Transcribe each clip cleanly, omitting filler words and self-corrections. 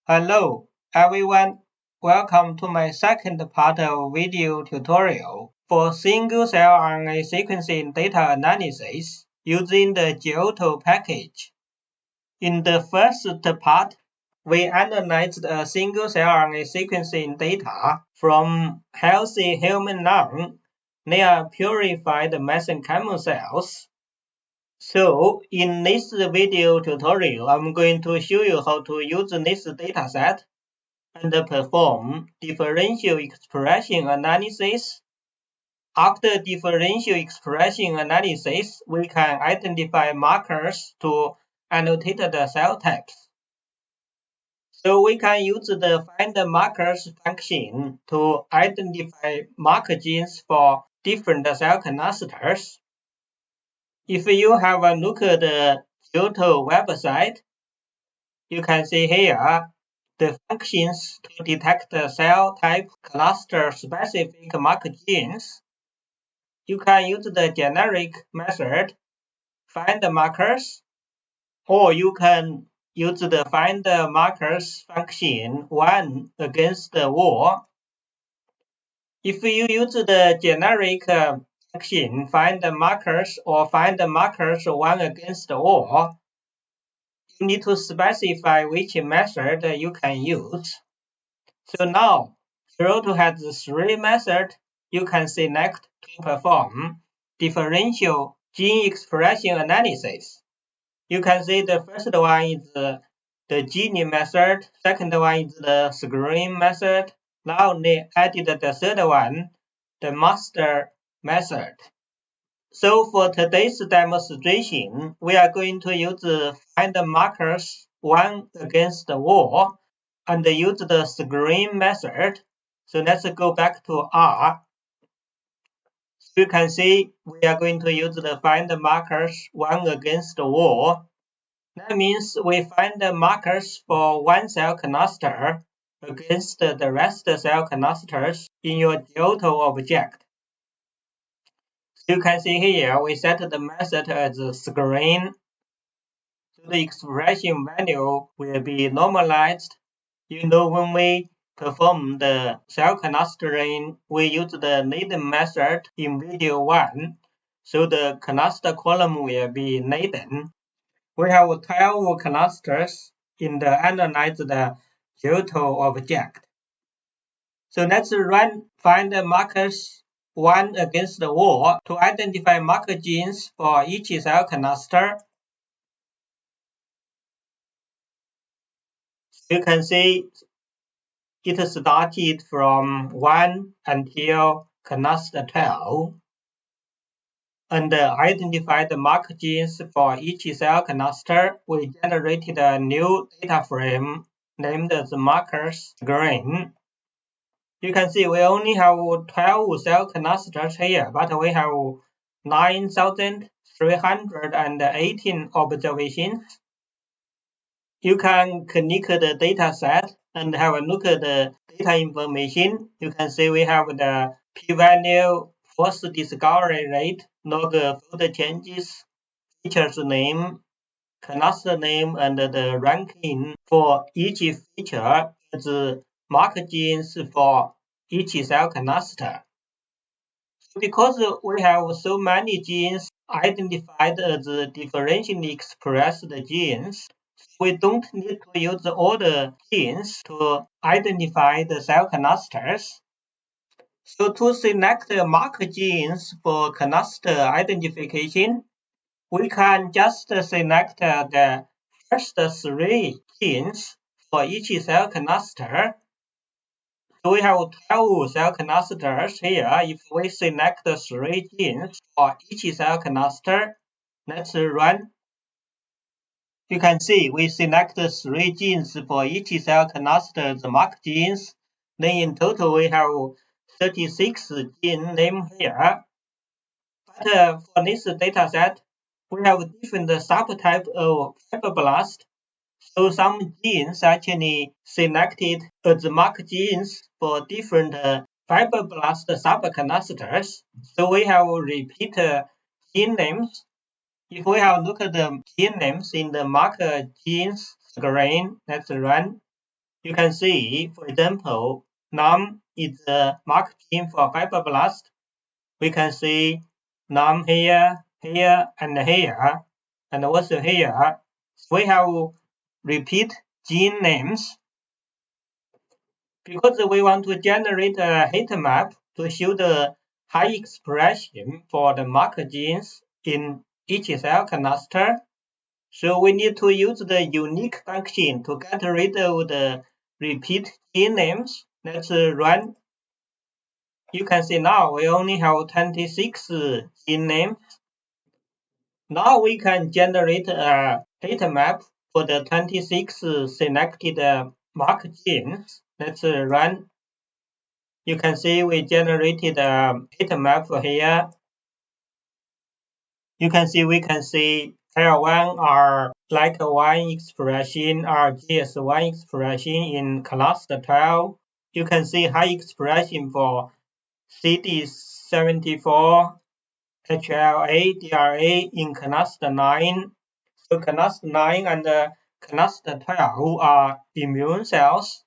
Hello, everyone. Welcome to my second part of video tutorial for single-cell RNA sequencing data analysis using the Giotto package. In the first part, we analyzed a single-cell RNA sequencing data from healthy human lung. They are purified mesenchymal cells. So, in this video tutorial, I'm going to show you how to use this dataset and perform differential expression analysis. After differential expression analysis, we can identify markers to annotate the cell types. So we can use the find markers function to identify marker genes for different cell clusters. If you have a look at the Giotto website, you can see here the functions to detect cell type cluster-specific marker genes. You can use the generic method, find the markers, or you can use the find markers function one against the wall. If you use the generic function, find the markers or find the markers one against the wall, you need to specify which method you can use. So now, Giotto has three methods you can select to perform differential gene expression analysis. You can see the first one is the gene method, second one is the screen method. Now they added the third one, the master method. So for today's demonstration, we are going to use find markers one against the wall and use the screen method. So let's go back to R. So you can see we are going to use the find markers one against the wall. That means we find the markers for one cell cluster against the rest cell clusters in your Giotto object. So you can see here we set the method as screen. So the expression value will be normalized. When we perform the cell clustering, we use the laden method in video 1. So the cluster column will be laden. We have 12 clusters in the analyzed Giotto object. So let's find the markers one against the wall to identify marker genes for each cell cluster. You can see it started from 1 until cluster 12 and identified the marker genes for each cell cluster. We generated a new data frame named as markers screen. You can see we only have 12 cell clusters here, but we have 9,318 observations. You can click the data set and have a look at the data information. You can see we have the p-value, false discovery rate, log fold changes, features name, cluster name, and the ranking for each feature as marker genes for each cell cluster. Because we have so many genes identified as differentially expressed genes, we don't need to use all the genes to identify the cell clusters. So to select marker genes for cluster identification, we can just select the first 3 genes for each cell cluster. So we have 12 cell clusters here. If we select 3 genes for each cell cluster, let's run. You can see we select 3 genes for each cell cluster, the mark genes. Then in total we have 36 gene names here. But for this dataset, we have different subtype of fibroblast. So some genes actually selected as mark genes for different fibroblast subclusters. So we have repeat gene names. If we have look at the gene names in the marker genes screen, let's run. You can see, for example, num is the mark gene for fibroblast. We can see num here, here, and here, and also here. We have repeat gene names because we want to generate a heat map to show the high expression for the marker genes in each cell canister. So we need to use the unique function to get rid of the repeat gene names. Let's run. You can see now we only have 26 gene names. Now we can generate a data map for the 26 selected mark genes. Let's run. You can see we generated a data map here. You can see we can see L1 are like one expression or GS1 expression in cluster 12. You can see high expression for CD74, HLA, DRA in cluster 9. So cluster 9 and cluster 12 are immune cells.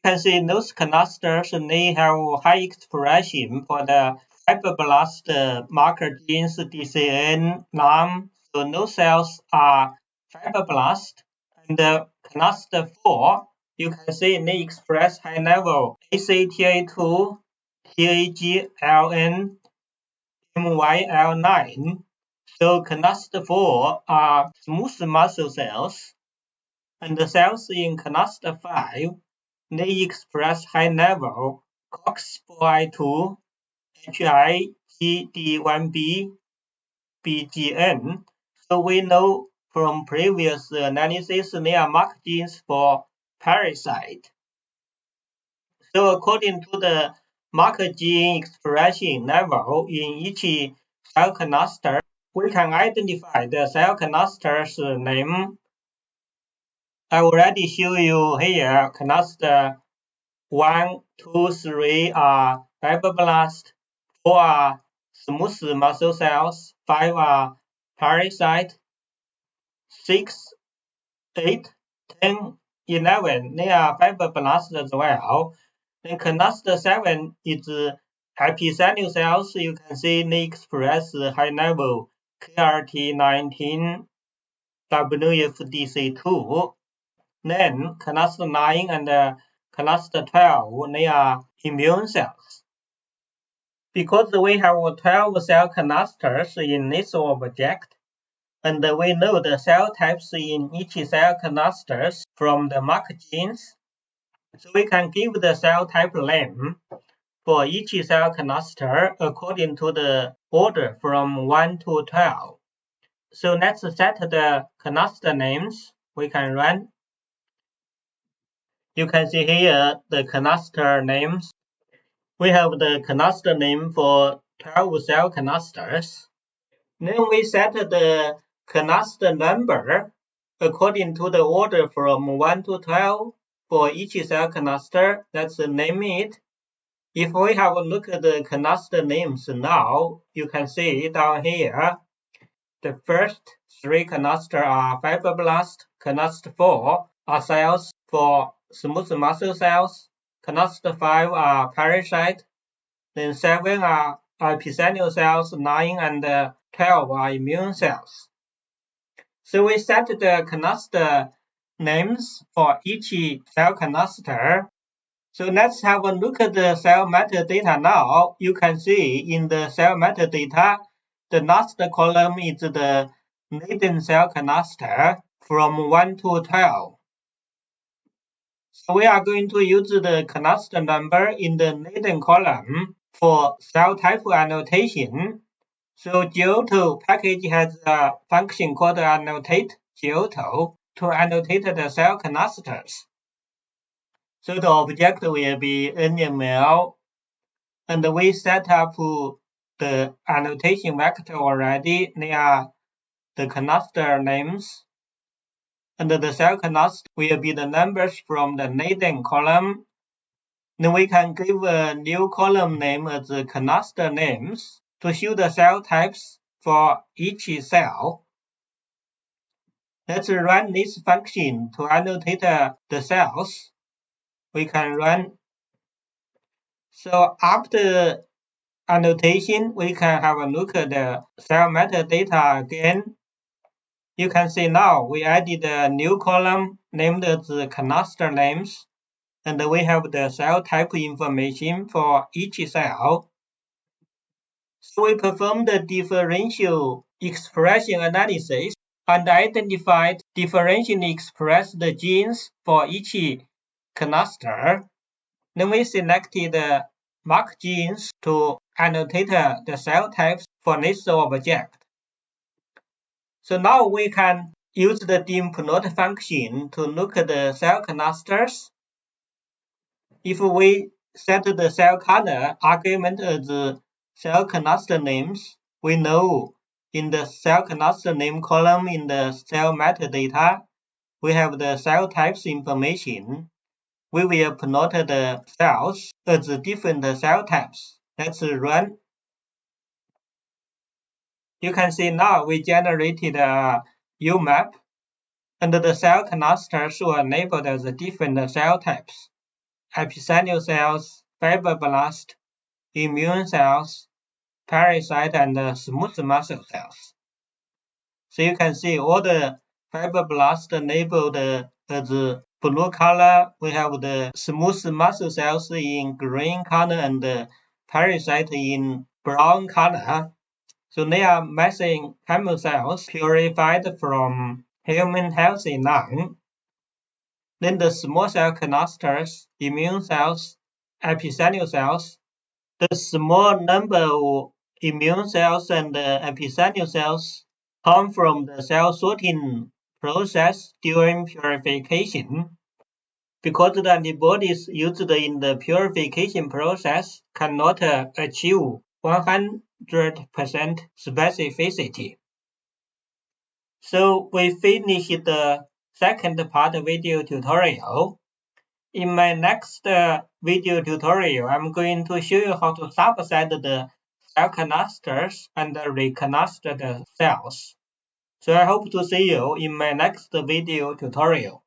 You can see those clusters, they have high expression for the fibroblast marker genes DCN, NAM. So those cells are fibroblast. And cluster 4, you can see they express high level ACTA2, TAGLN, MYL9. So cluster 4 are smooth muscle cells. And the cells in cluster 5, they express high level COX4I2, HIGD1B, BGN. So we know from previous analysis they are marked genes for parasite. So according to the marker gene expression level in each cell cluster, we can identify the cell cluster's name. I already show you here cluster 1, 2, 3 are fibroblast, 4 are smooth muscle cells, 5 are parasite, 6, 8, 10, 11, they are fibroblasts as well. Then cluster 7 is epithelial cells. You can see they express high level KRT19, WFDC2. Then cluster 9 and cluster 12, they are immune cells. Because we have 12 cell clusters in this object, and we know the cell types in each cell clusters from the mark genes, so we can give the cell type name for each cell cluster according to the order from 1 to 12. So let's set the cluster names. We can run. You can see here the cluster names. We have the cluster name for 12 cell clusters. Then we set the cluster number according to the order from 1 to 12 for each cell cluster. Let's name it. If we have a look at the cluster names now, you can see down here, the first 3 clusters are fibroblast, cluster 4 are cells for smooth muscle cells, cluster 5 are parasite, then 7 are epithelial cells, 9 and 12 are immune cells. So we set the cluster names for each cell cluster. So let's have a look at the cell metadata now. You can see in the cell metadata, the last column is the latent cell cluster from 1 to 12. So we are going to use the cluster number in the latent column for cell type annotation. So Giotto package has a function called annotate Giotto to annotate the cell clusters. So the object will be NML, and we set up the annotation vector already. They are the cluster names, and the cell cluster will be the numbers from the latent column. Then we can give a new column name as the cluster names to show the cell types for each cell. Let's run this function to annotate the cells. We can run. So after annotation, we can have a look at the cell metadata again. You can see now we added a new column named as canister names, and we have the cell type information for each cell. So we performed the differential expression analysis and identified differentially expressed genes for each canister. Then we selected the mark genes to annotate the cell types for this object. So now we can use the dimplot function to look at the cell canisters. If we set the cell color argument as cell canister names, we know in the cell canister name column in the cell metadata, we have the cell types information. We will plot the cells as different cell types. Let's run. You can see now we generated a UMap, and the cell canisters were labeled as different cell types: epithelial cells, fibroblast, immune cells, parasite, and smooth muscle cells. So you can see all the fibroblasts labeled as blue color. We have the smooth muscle cells in green color and parasite in brown color. So they are mesenchymal cells purified from human healthy lung. Then the small cell canisters, immune cells, epithelial cells. The small number of immune cells and epithelial cells come from the cell sorting process during purification. Because the antibodies used in the purification process cannot achieve 100% specificity. So we finished the second part video tutorial. In my next video tutorial, I'm going to show you how to subset the cell canisters and recanister the cells. So I hope to see you in my next video tutorial.